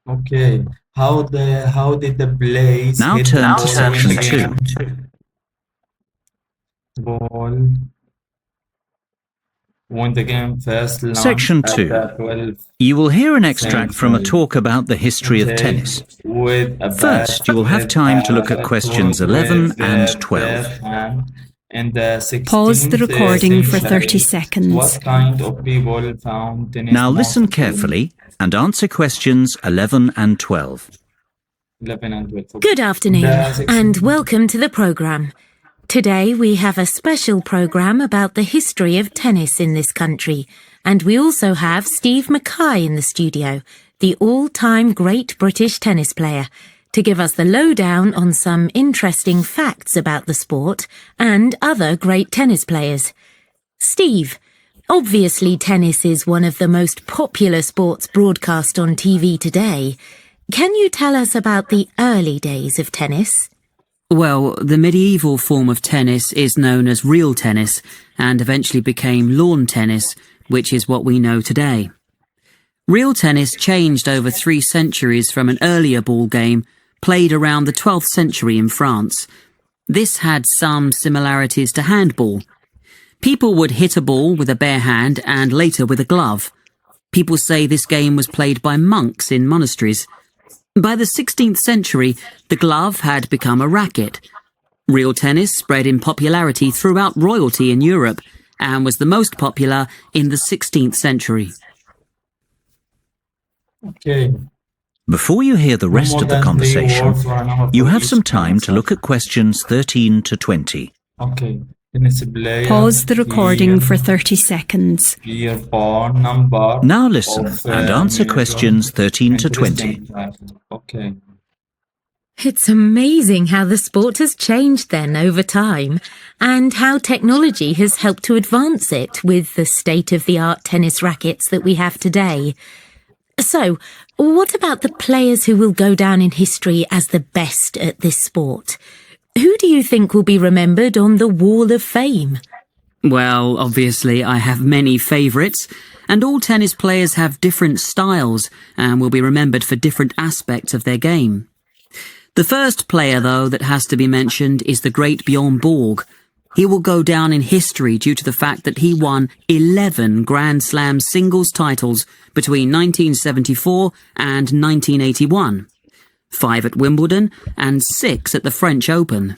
Okay. How did the players Now hit the turn ball to to win section the game? 2. Ball won the game first launch Section at 2. the 12th You will hear an extract from a century. talk about the history of Okay. tennis. With a First, bat you will have with time to look a at questions 11 with and the 12. left hand in the Pause the 16th recording for century. 30 seconds. What kind of people found tennis Now most listen appealing? carefully and answer questions 11 and 12. 11 and 12. Good afternoon and welcome to the programme. Today we have a special programme about the history of tennis in this country, and we also have Steve Mackay in the studio, the all-time great British tennis player, to give us the lowdown on some interesting facts about the sport and other great tennis players. Steve, obviously tennis is one of the most popular sports broadcast on TV today. Can you tell us about the early days of tennis? Well, the medieval form of tennis is known as real tennis and eventually became lawn tennis, which is what we know today. Real tennis changed over 3 centuries from an earlier ball game played around the 12th century in France. This had some similarities to handball. People would hit a ball with a bare hand and later with a glove. People say this game was played by monks in monasteries. By the 16th century, the glove had become a racket. Real tennis spread in popularity throughout royalty in Europe and was the most popular in the 16th century. Okay. Before you hear the rest of the conversation, you have some time to look at questions 13 to 20. Okay. Tennis player, Pause the recording for 30 seconds. year, born, number. Now listen of, and answer million. questions 13 to 20. Interesting. Okay. It's amazing how the sport has changed then over time, and how technology has helped to advance it with the state-of-the-art tennis rackets that we have today. So, what about the players who will go down in history as the best at this sport? Who do you think will be remembered on the Wall of Fame? Well, obviously I have many favourites, and all tennis players have different styles and will be remembered for different aspects of their game. The first player, though, that has to be mentioned is the great Bjorn Borg. He will go down in history due to the fact that he won 11 Grand Slam singles titles between 1974 and 1981. 5 at Wimbledon and 6 at the French Open.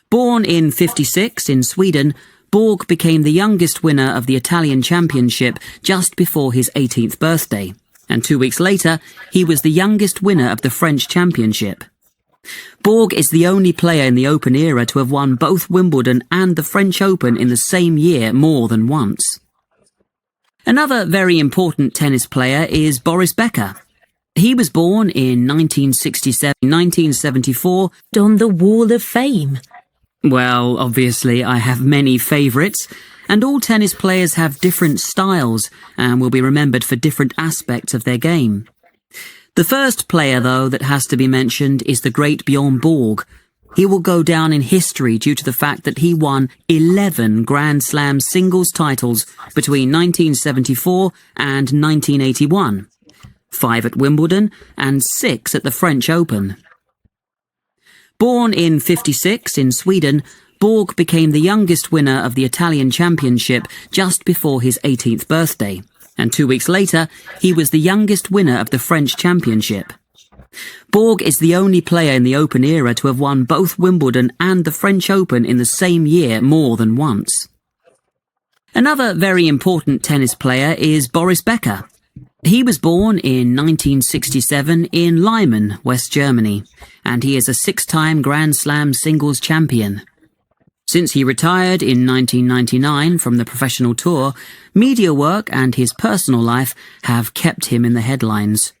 Born in '56 in Sweden, Borg became the youngest winner of the Italian Championship just before his 18th birthday, and 2 weeks later he was the youngest winner of the French Championship. Borg is the only player in the Open era to have won both Wimbledon and the French Open in the same year more than once. Another very important tennis player is Boris Becker. He was born in 1974 On the Wall of Fame. Well, obviously I have many favourites, and all tennis players have different styles and will be remembered for different aspects of their game. The first player, though, that has to be mentioned is the great Bjorn Borg. He will go down in history due to the fact that he won 11 Grand Slam singles titles between 1974 and 1981. 5 at Wimbledon and 6 at the French Open. Born in '56 in Sweden, Borg became the youngest winner of the Italian Championship just before his 18th birthday, and 2 weeks later he was the youngest winner of the French Championship. Borg is the only player in the Open era to have won both Wimbledon and the French Open in the same year more than once. Another very important tennis player is Boris Becker. He was born in 1967 in Lyman, West Germany, and he is a 6-time Grand Slam singles champion. Since he retired in 1999 from the professional tour, media work and his personal life have kept him in the headlines.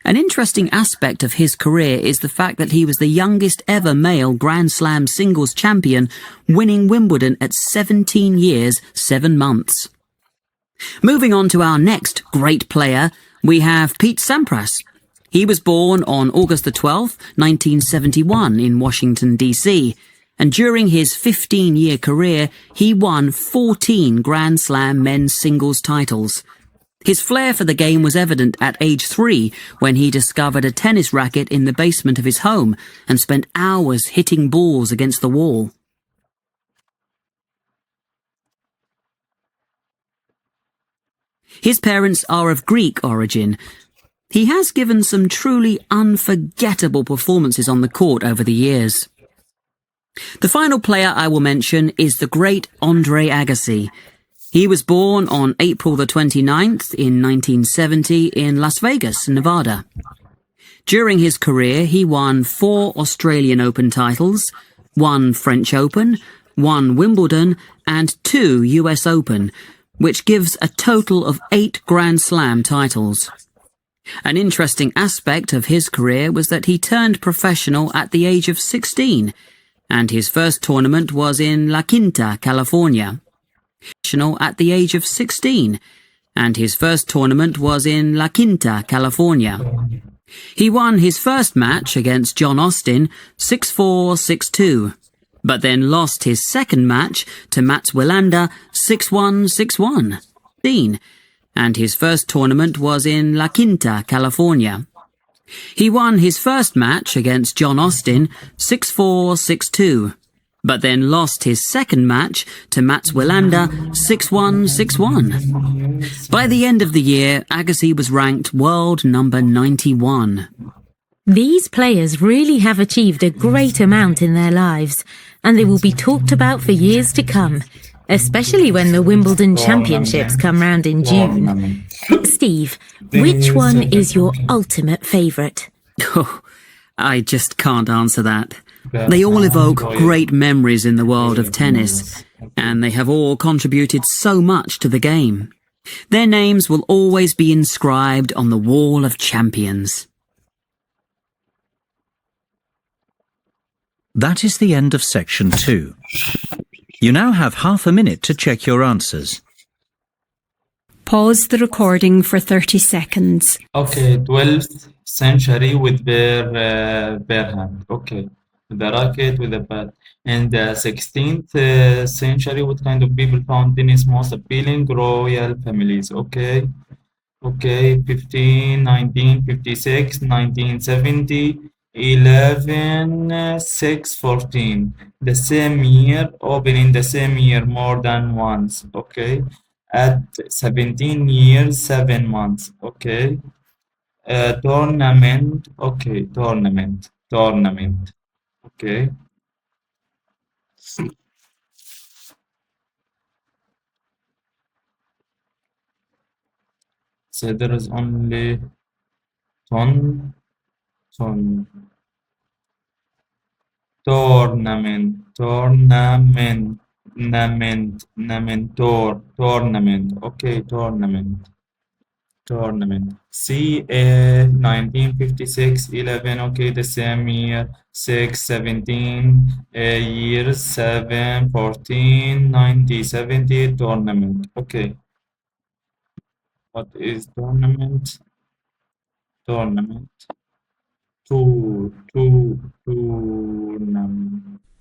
An interesting aspect of his career is the fact that he was the youngest ever male Grand Slam singles champion, winning Wimbledon at 17 years, 7 months. Moving on to our next great player, we have Pete Sampras. He was born on August the 12th, 1971 in Washington, D.C., and during his 15-year career, he won 14 Grand Slam men's singles titles. His flair for the game was evident at age 3 when he discovered a tennis racket in the basement of his home and spent hours hitting balls against the wall. His parents are of Greek origin. He has given some truly unforgettable performances on the court over the years. The final player I will mention is the great Andre Agassi. He was born on April the 29th in 1970 in Las Vegas, Nevada. During his career, he won 4 Australian Open titles, 1 French Open, 1 Wimbledon, and 2 US Open, which gives a total of 8 Grand Slam titles. An interesting aspect of his career was that he turned professional at the age of 16, and his first tournament was in La Quinta, California. At the age of 16, and his first tournament was in La Quinta, California. He won his first match against John Austin 6-4, 6-2, but then lost his second match to Mats Wilander 6-1, 6-1, and his first tournament was in La Quinta, California. He won his first match against John Austin 6-4, 6-2, but then lost his second match to Mats Wilander 6-1, 6-1. By the end of the year, Agassi was ranked world number 91. These players really have achieved a great amount in their lives, and they will be talked about for years to come, especially when the Wimbledon Championships come round in June. Steve, which one is your ultimate favourite? Oh, I just can't answer that. They all evoke great memories in the world of tennis, and they have all contributed so much to the game. Their names will always be inscribed on the wall of champions. That is the end of section 2. You now have half a minute to check your answers. Pause the recording for 30 seconds. Okay, 12th century with bare hand. Okay, with the racket, with the bat. And the 16th century, what kind of people found tennis most appealing? Royal families. Okay. Okay, 15, 1956, 1970, 11, 6, 14. The same year, opening the same year more than once. Okay. At 17 years, 7 months. Okay. Tournament. Okay, tournament. Okay. So there is only ton. Tournament. Okay, tournament. C, 1956, 11, okay, the same year, 6, 17, years, 7, 14, 90, 70, tournament. Okay. What is tournament? Tournament.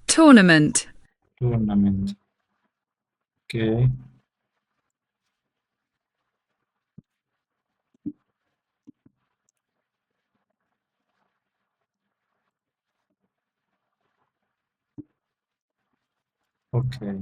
Tournament. Tournament. Okay. Okay.